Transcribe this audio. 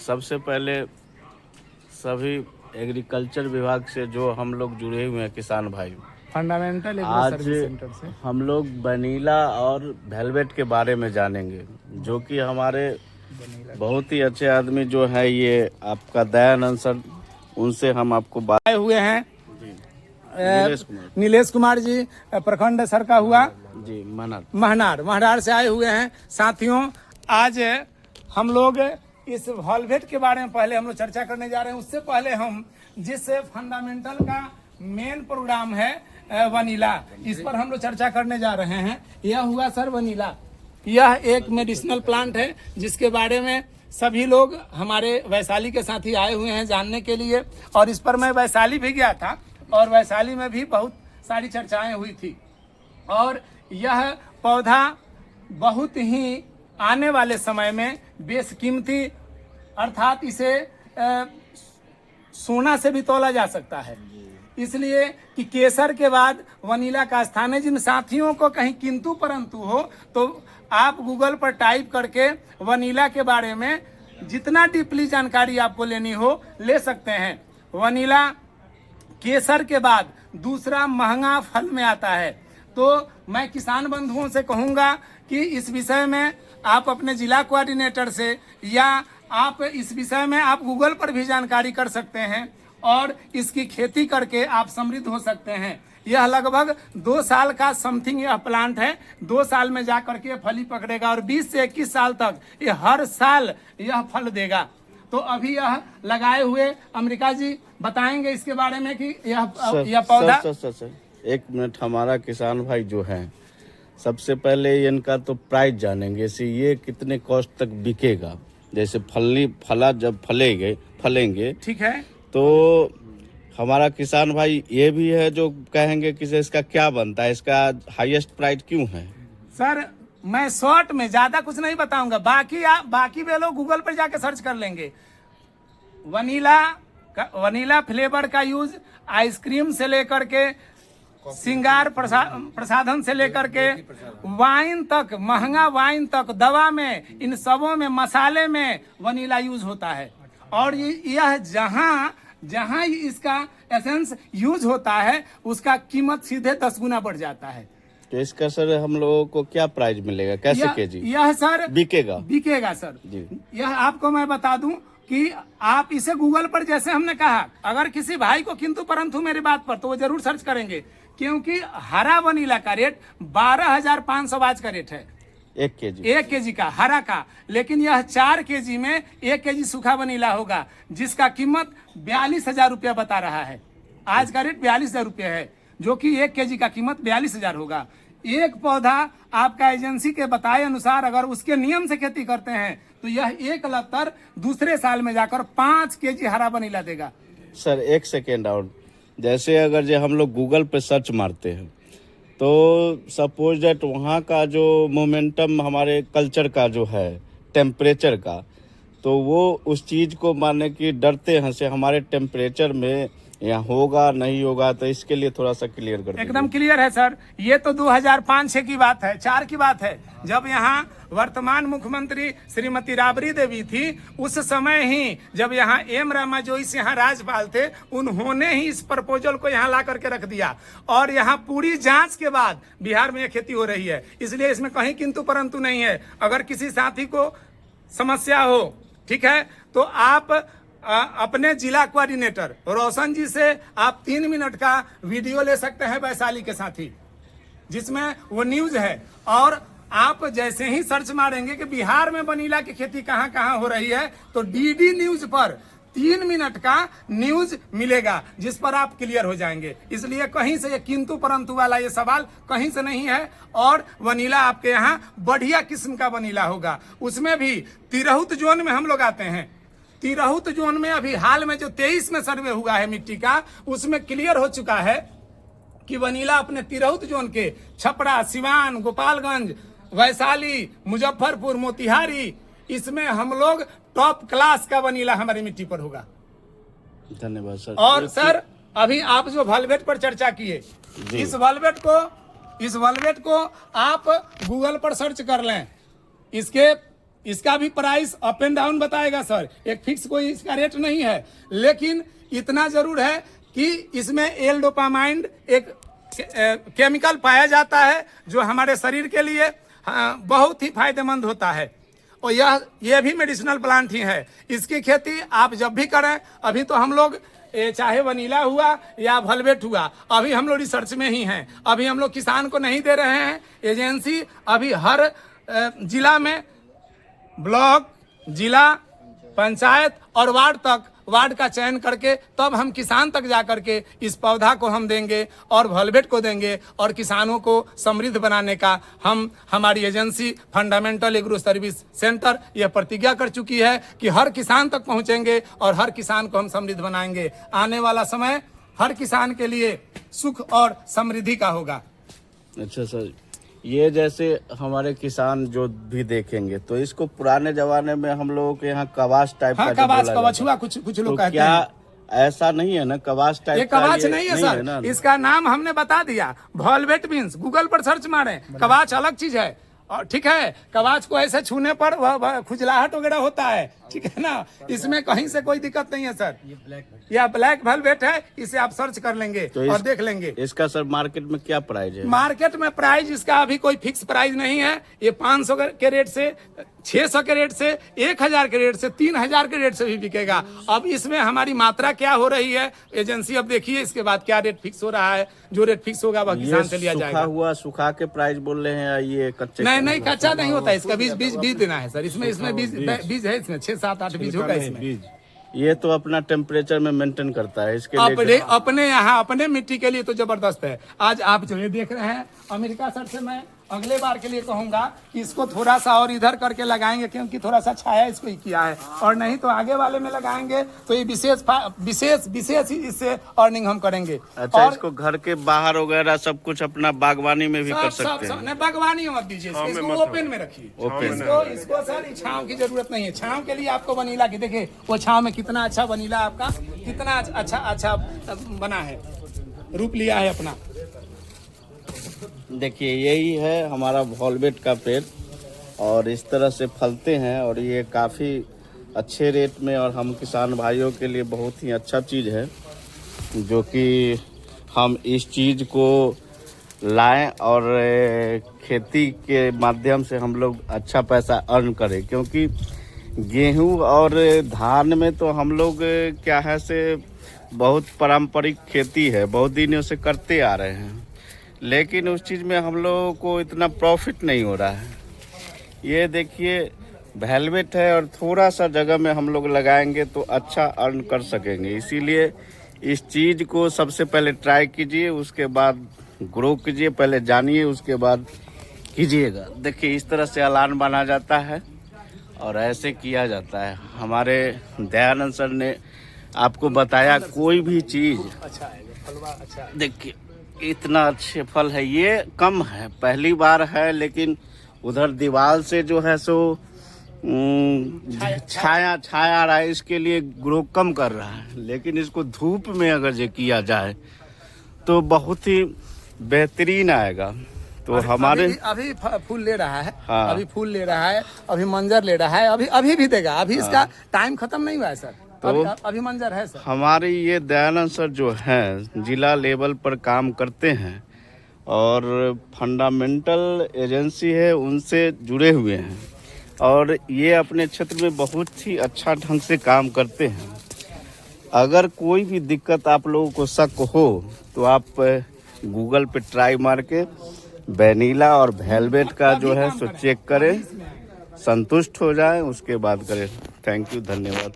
सबसे पहले सभी एग्रीकल्चर विभाग से जो हम लोग जुड़े हुए हैं किसान भाई, फंडामेंटल एग्रो आज सर्विस सेंटर से हम लोग वनीला और वेलवेट के बारे में जानेंगे, जो कि हमारे बहुत ही अच्छे आदमी जो है ये आपका दयानंद सर, उनसे हम आपको आए हुए हैं नीलेश कुमार नीलेश कुमार जी, प्रखंड सर का हुआ जी महनार से आए हुए हैं। साथियों, आज हम लोग इस वॉल्वेट के बारे में पहले हम लोग चर्चा करने जा रहे हैं। उससे पहले हम जिस फंडामेंटल का मेन प्रोग्राम है वनीला, इस पर हम लोग चर्चा करने जा रहे हैं। यह हुआ सर वनीला, यह एक मेडिसिनल प्लांट है जिसके बारे में सभी लोग हमारे वैशाली के साथी आए हुए हैं जानने के लिए, और इस पर मैं वैशाली भी गया था और वैशाली में भी बहुत सारी चर्चाएं हुई थी। और यह पौधा बहुत ही आने वाले समय में बेशकीमती, अर्थात इसे सोना से भी तौला जा सकता है, इसलिए कि केसर के बाद वनीला का स्थान है। जिन साथियों को कहीं किंतु परंतु हो तो आप गूगल पर टाइप करके वनीला के बारे में जितना डीपली जानकारी आपको लेनी हो ले सकते हैं। वनीला केसर के बाद दूसरा महंगा फल में आता है। तो मैं किसान बंधुओं से कहूंगा कि इस विषय में आप अपने जिला कोऑर्डिनेटर से या आप इस विषय में आप गूगल पर भी जानकारी कर सकते हैं और इसकी खेती करके आप समृद्ध हो सकते हैं। यह लगभग 2 साल का समथिंग यह प्लांट है। 2 साल में जा करके फली पकड़ेगा और 20 से 21 साल तक ये हर साल यह फल देगा। तो अभी यह लगाए हुए अमेरिका जी बताएंगे इसके बारे में कि यह पौधा सर, 1 मिनट। हमारा किसान भाई जो है, सबसे पहले इनका तो प्राइस जानेंगे, ये कितने कॉस्ट तक बिकेगा। जैसे फला जब फलेंगे ठीक है, तो हमारा किसान भाई ये भी है जो कहेंगे कि इसका क्या बनता है, इसका हाईएस्ट प्राइस क्यों है। सर मैं शॉर्ट में ज्यादा कुछ नहीं बताऊंगा, बाकी वे लोग गूगल पर जाके सर्च कर लेंगे। वनीला फ्लेवर का यूज आइसक्रीम से लेकर के श्रृंगार प्रसाधन से लेकर के वाइन तक, महंगा वाइन तक, दवा में, इन सबों में, मसाले में वनीला यूज होता है। और यह जहां इसका एसेंस यूज होता है उसका कीमत सीधे 10 गुना बढ़ जाता है। तो इसका सर हम लोगों को क्या प्राइस मिलेगा, कैसे केजी यह सर बिकेगा सर जी। यह आपको मैं बता दूं कि आप इसे गूगल पर, जैसे हमने कहा, अगर किसी भाई को किंतु परंतु मेरी बात पर, तो वो जरूर सर्च करेंगे, क्योंकि हरा वनीला का रेट 12,500 आज का रेट है 1 केजी का हरा का। लेकिन यह 4 केजी में 1 केजी सूखा वनीला होगा जिसका कीमत 42,000 रुपया बता रहा है। आज का रेट 42,000 रुपया है, जो कि 1 केजी का कीमत 42,000 होगा। एक पौधा आपका एजेंसी के बताए अनुसार अगर उसके नियम से खेती करते हैं तो यह एक लतर दूसरे साल में जाकर 5 केजी हरा वनीला देगा। सर 1 सेकेंड और, जैसे अगर जो हम लोग गूगल पे सर्च मारते हैं तो सपोज दैट वहाँ का जो मोमेंटम हमारे कल्चर का जो है, टेम्परेचर का, तो वो उस चीज़ को मानने की डरते हैं से हमारे टेम्परेचर में यहाँ होगा नहीं होगा, तो इसके लिए थोड़ा सा क्लियर कर दीजिए। एकदम क्लियर है सर, ये तो 2005-6 की बात है, 4 की बात है, जब यहाँ वर्तमान मुख्यमंत्री श्रीमती राबड़ी देवी थी। उस समय ही जब यहाँ एम रामा जोइस यहाँ राज्यपाल थे, उन्होंने ही इस प्रपोजल को यहाँ ला करके रख दिया और यहाँ पूरी जांच के बाद बिहार में यह खेती हो रही है। इसलिए इसमें कहीं किंतु परंतु नहीं है। अगर किसी साथी को समस्या हो, ठीक है, तो आप अपने जिला कोऑर्डिनेटर रोशन जी से आप 3 मिनट का वीडियो ले सकते हैं वैशाली के साथी, जिसमें वो न्यूज है। और आप जैसे ही सर्च मारेंगे कि बिहार में वनीला की खेती कहाँ कहाँ हो रही है, तो डीडी न्यूज पर 3 मिनट का न्यूज मिलेगा जिस पर आप क्लियर हो जाएंगे। इसलिए कहीं से ये किंतु परंतु वाला ये सवाल कहीं से नहीं है। और वनीला आपके यहाँ बढ़िया किस्म का वनीला होगा। उसमें भी तिरहुत जोन में हम लोग आते हैं। तिरहुत जोन में अभी हाल में जो 23 में सर्वे हुआ है मिट्टी का, उसमें क्लियर हो चुका है कि वनीला अपने तिरहुत जोन के छपरा, सिवान, गोपालगंज, वैशाली, मुजफ्फरपुर, मोतिहारी, इसमें हम लोग टॉप क्लास का वनीला हमारी मिट्टी पर होगा। धन्यवाद सर। और सर अभी आप जो वॉल्वेट पर चर्चा किए, इस वॉल्वेट को आप गूगल पर सर्च कर लें। इसके इसका भी प्राइस अप एंड डाउन बताएगा सर, एक फिक्स कोई इसका रेट नहीं है। लेकिन इतना जरूर है कि इसमें एल डोपामाइन एक केमिकल पाया जाता है जो हमारे शरीर के लिए बहुत ही फायदेमंद होता है, और यह भी मेडिसिनल प्लांट ही है। इसकी खेती आप जब भी करें, अभी तो हम लोग चाहे वनीला हुआ या वेलवेट हुआ, अभी हम लोग रिसर्च में ही हैं, अभी हम लोग किसान को नहीं दे रहे हैं। एजेंसी अभी हर जिला में, ब्लॉक, जिला, पंचायत और वार्ड का चयन करके तब हम किसान तक जा करके इस पौधा को हम देंगे और वेलवेट को देंगे, और किसानों को समृद्ध बनाने का हमारी agency fundamental agro service centre यह प्रतिज्ञा कर चुकी है कि हर किसान तक पहुंचेंगे और हर किसान को हम समृद्ध बनाएंगे। आने वाला समय हर किसान के लिए सुख और समृद्धि का होगा। अच्छा सर, ये जैसे हमारे किसान जो भी देखेंगे तो इसको पुराने जमाने में हम लोगों के यहाँ कवाच टाइप हाँ, का कवाछुआ कुछ लोग तो कहते क्या हैं। ऐसा नहीं है ना, कवाच टाइप ये कवाच नहीं है सर, ना? इसका नाम हमने बता दिया, वेलवेट बीन्स। गूगल पर सर्च मारें, कवाच अलग चीज है। और ठीक है, कवाच को ऐसे छूने पर वह खुजलाहट वगैरह होता है, ठीक है ना, इसमें कहीं से कोई दिक्कत नहीं है सर। यह ब्लैक वेलवेट है, इसे आप सर्च कर लेंगे तो और देख लेंगे। इसका सर मार्केट में क्या प्राइस है? मार्केट में प्राइस इसका अभी कोई फिक्स प्राइस नहीं है। ये 500 के रेट से, 600 के रेट से, 1000 के रेट से, 3000 के रेट से भी बिकेगा। अब इसमें हमारी मात्रा क्या हो रही है, एजेंसी अब देखिए इसके बाद क्या रेट फिक्स हो रहा है। जो रेट फिक्स होगा वह किसान से लिया जाएगा। सुखा के प्राइस बोल रहे हैं, ये कच्चे? नहीं, कच्चा नहीं होता, इसका बीज देना है सर। इसमें बीज है, इसमें 6-7-8 बीज होगा इसमें। ये तो अपना टेम्परेचर में मेंटेन करता है, इसके लिए अपने यहाँ अपने मिट्टी के लिए तो जबरदस्त है। आज आप जो ये देख रहे हैं अमेरिका सर से मैं अगले बार के लिए कहूंगा कि इसको थोड़ा सा और इधर करके लगाएंगे, क्योंकि थोड़ा सा छाया इसको ही किया है, और नहीं तो आगे वाले में लगाएंगे तो ये विशेष इससे अर्निंग हम करेंगे। अच्छा, इसको घर के बाहर वगैरह सब कुछ अपना बागवानी में भी कर सकते हैं? नहीं, बागवानी मत दीजिए, इसको ओपन में रखिए। इसको सर छांव की जरूरत नहीं है। छांव के लिए आपको वनीला की, देखिए वो छांव में कितना अच्छा वनीला आपका कितना अच्छा बना है, रूप लिया है अपना। देखिए यही है हमारा वेलवेट का पेड़, और इस तरह से फलते हैं, और ये काफ़ी अच्छे रेट में, और हम किसान भाइयों के लिए बहुत ही अच्छा चीज़ है, जो कि हम इस चीज़ को लाएं और खेती के माध्यम से हम लोग अच्छा पैसा अर्न करें। क्योंकि गेहूं और धान में तो हम लोग क्या है से बहुत पारंपरिक खेती है, बहुत दिनों से करते आ रहे हैं, लेकिन उस चीज़ में हम लोगों को इतना प्रॉफिट नहीं हो रहा है। ये देखिए वेलवेट है, और थोड़ा सा जगह में हम लोग लगाएंगे तो अच्छा अर्न कर सकेंगे। इसीलिए इस चीज़ को सबसे पहले ट्राई कीजिए, उसके बाद ग्रो कीजिए, पहले जानिए उसके बाद कीजिएगा। देखिए इस तरह से अलान बना जाता है और ऐसे किया जाता है। हमारे दयानंद सर ने आपको बताया कोई भी चीज़ अच्छा है, फलवा अच्छा है। देखिए इतना अच्छे फल है, ये कम है, पहली बार है, लेकिन उधर दीवार से जो है सो छाया आ रहा है, इसके लिए ग्रो कम कर रहा है। लेकिन इसको धूप में अगर ये किया जाए तो बहुत ही बेहतरीन आएगा। तो हमारे अभी फूल ले रहा है, हाँ। अभी फूल ले रहा है, अभी मंजर ले रहा है, अभी भी देगा, अभी इसका टाइम खत्म नहीं हुआ है सर। तो अभी मंजर है सर। हमारे ये दयानंद सर जो हैं जिला लेवल पर काम करते हैं, और फंडामेंटल एजेंसी है उनसे जुड़े हुए हैं, और ये अपने क्षेत्र में बहुत ही अच्छा ढंग से काम करते हैं। अगर कोई भी दिक्कत आप लोगों को शक हो तो आप गूगल पे ट्राई मार के वेनिला और वेलवेट का जो है सो चेक करें, संतुष्ट हो जाए, उसके बाद करें। थैंक यू, धन्यवाद।